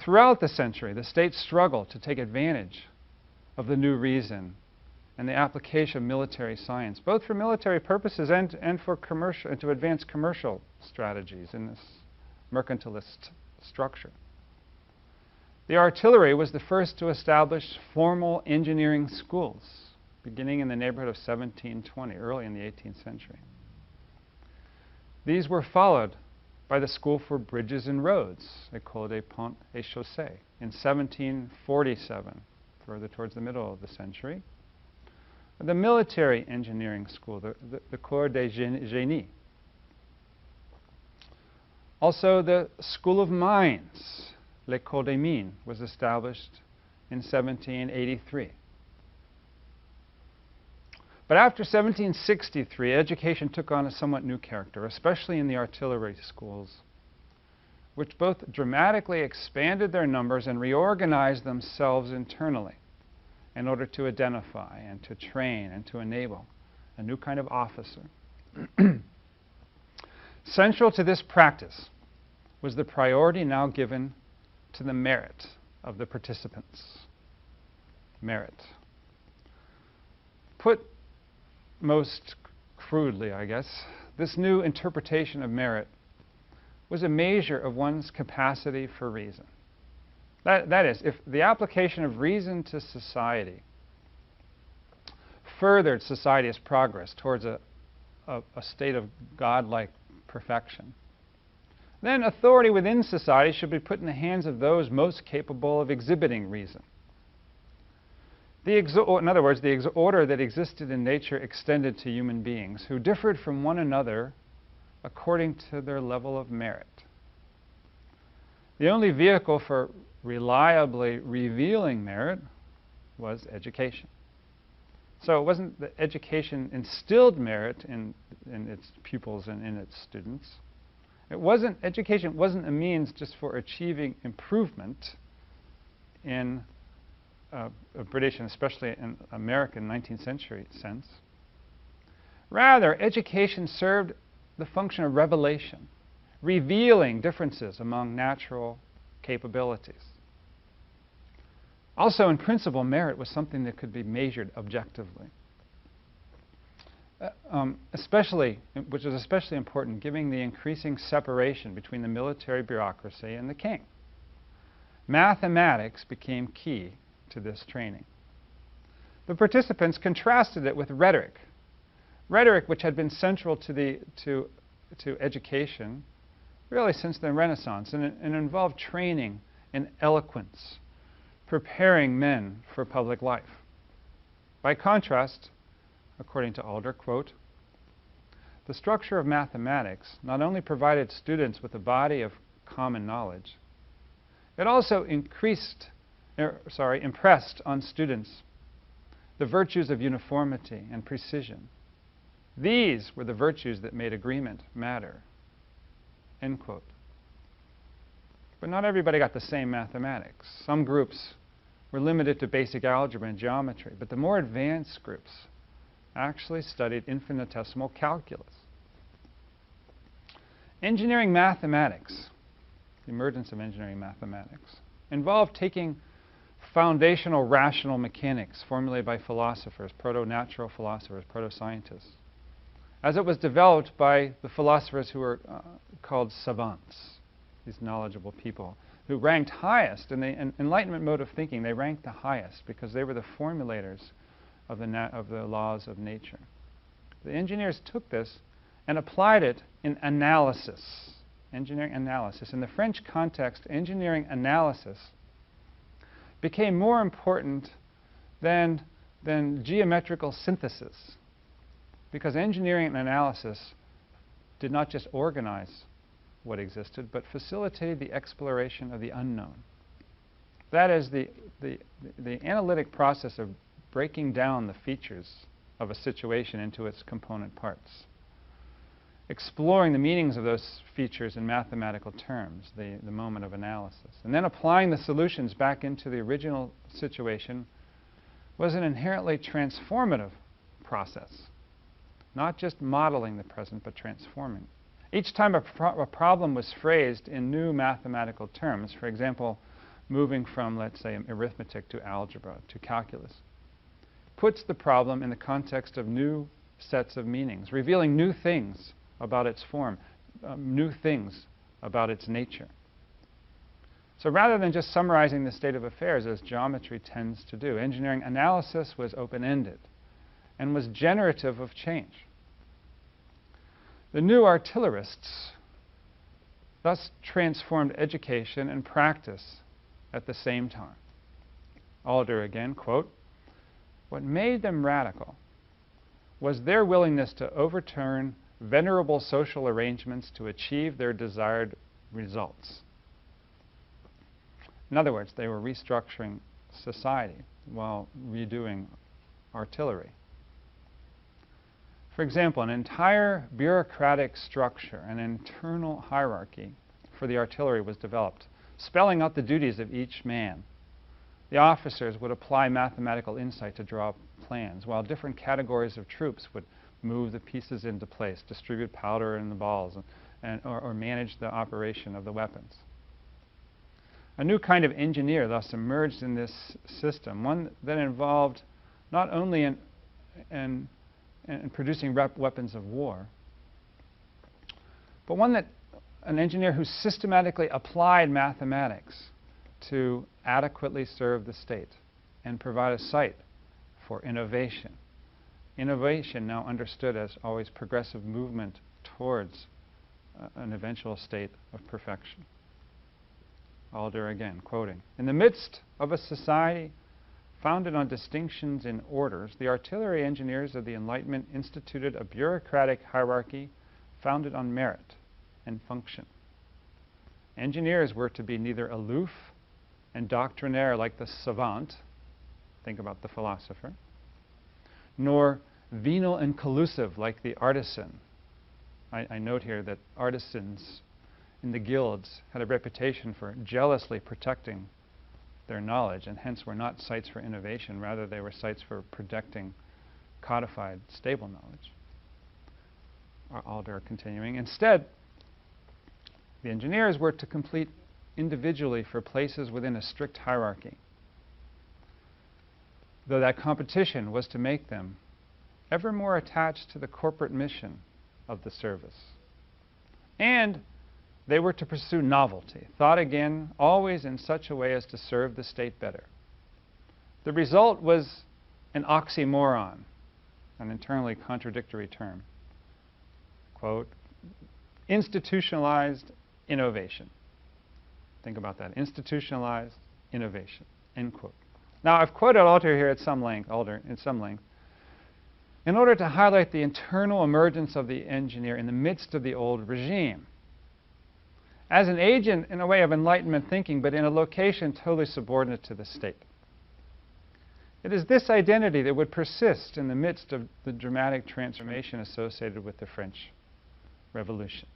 Throughout the century, the state struggled to take advantage of the new reason and the application of military science, both for military purposes and for commercial, and to advance commercial strategies in this mercantilist structure. The artillery was the first to establish formal engineering schools, beginning in the neighborhood of 1720, early in the 18th century. These were followed by the School for Bridges and Roads, École des Ponts et Chaussées, in 1747, further towards the middle of the century. The military engineering school, the Corps des Génies. Also, the School of Mines, l'École des Mines, was established in 1783. But after 1763, education took on a somewhat new character, especially in the artillery schools, which both dramatically expanded their numbers and reorganized themselves internally in order to identify and to train and to enable a new kind of officer. Central to this practice was the priority now given to the merit of the participants. Merit. Put most crudely, I guess, this new interpretation of merit was a measure of one's capacity for reason. That is, if the application of reason to society furthered society's progress towards a state of godlike perfection, then authority within society should be put in the hands of those most capable of exhibiting reason. In other words, the order that existed in nature extended to human beings who differed from one another according to their level of merit. The only vehicle for reliably revealing merit was education. So it wasn't that education instilled merit in its pupils and in its students. Education wasn't a means just for achieving improvement in a British and especially in American 19th century sense. Rather, education served the function of revelation, revealing differences among natural capabilities. Also, in principle, merit was something that could be measured objectively. Which is especially important given the increasing separation between the military bureaucracy and the king. Mathematics became key to this training. The participants contrasted it with rhetoric. Rhetoric, which had been central to education really since the Renaissance, and it involved training in eloquence, preparing men for public life. By contrast, according to Alder, quote, the structure of mathematics not only provided students with a body of common knowledge, it also impressed on students the virtues of uniformity and precision. These were the virtues that made agreement matter. End quote. But not everybody got the same mathematics. Some groups were limited to basic algebra and geometry, but the more advanced groups actually studied infinitesimal calculus. Engineering mathematics, the emergence of engineering mathematics, involved taking foundational rational mechanics formulated by philosophers, proto-natural philosophers, proto-scientists, as it was developed by the philosophers who were called savants, these knowledgeable people, who ranked highest in the Enlightenment mode of thinking. They ranked the highest because they were the formulators of the laws of nature. The engineers took this and applied it in analysis, engineering analysis. In the French context, engineering analysis became more important than geometrical synthesis, because engineering and analysis did not just organize what existed, but facilitated the exploration of the unknown. That is, the analytic process of breaking down the features of a situation into its component parts, exploring the meanings of those features in mathematical terms, the moment of analysis, and then applying the solutions back into the original situation was an inherently transformative process. Not just modeling the present, but transforming. Each time a problem was phrased in new mathematical terms, for example, moving from, let's say, arithmetic to algebra to calculus, puts the problem in the context of new sets of meanings, revealing new things about its form, new things about its nature. So rather than just summarizing the state of affairs as geometry tends to do, engineering analysis was open-ended and was generative of change. The new artillerists thus transformed education and practice at the same time. Alder again, quote, "What made them radical was their willingness to overturn venerable social arrangements to achieve their desired results." In other words, they were restructuring society while redoing artillery. For example, an entire bureaucratic structure, an internal hierarchy for the artillery was developed, spelling out the duties of each man. The officers would apply mathematical insight to draw plans, while different categories of troops would move the pieces into place, distribute powder in the balls, or manage the operation of the weapons. A new kind of engineer thus emerged in this system, one that involved not only in producing weapons of war, but an engineer who systematically applied mathematics to adequately serve the state and provide a site for innovation. Innovation now understood as always progressive movement towards an eventual state of perfection. Alder again, quoting, "In the midst of a society founded on distinctions in orders, the artillery engineers of the Enlightenment instituted a bureaucratic hierarchy founded on merit and function. Engineers were to be neither aloof and doctrinaire like the savant," think about the philosopher, "nor venal and collusive like the artisan." I note here that artisans in the guilds had a reputation for jealously protecting their knowledge, and hence were not sites for innovation. Rather, they were sites for protecting codified, stable knowledge. Alder continuing, "Instead, the engineers were to compete individually for places within a strict hierarchy, though that competition was to make them ever more attached to the corporate mission of the service. And they were to pursue novelty, thought again, always in such a way as to serve the state better. The result was an oxymoron, an internally contradictory term. Quote, institutionalized innovation." Think about that, institutionalized innovation, end quote. Now, I've quoted Alder here at some length, in order to highlight the internal emergence of the engineer in the midst of the old regime, as an agent in a way of Enlightenment thinking, but in a location totally subordinate to the state. It is this identity that would persist in the midst of the dramatic transformation associated with the French Revolution.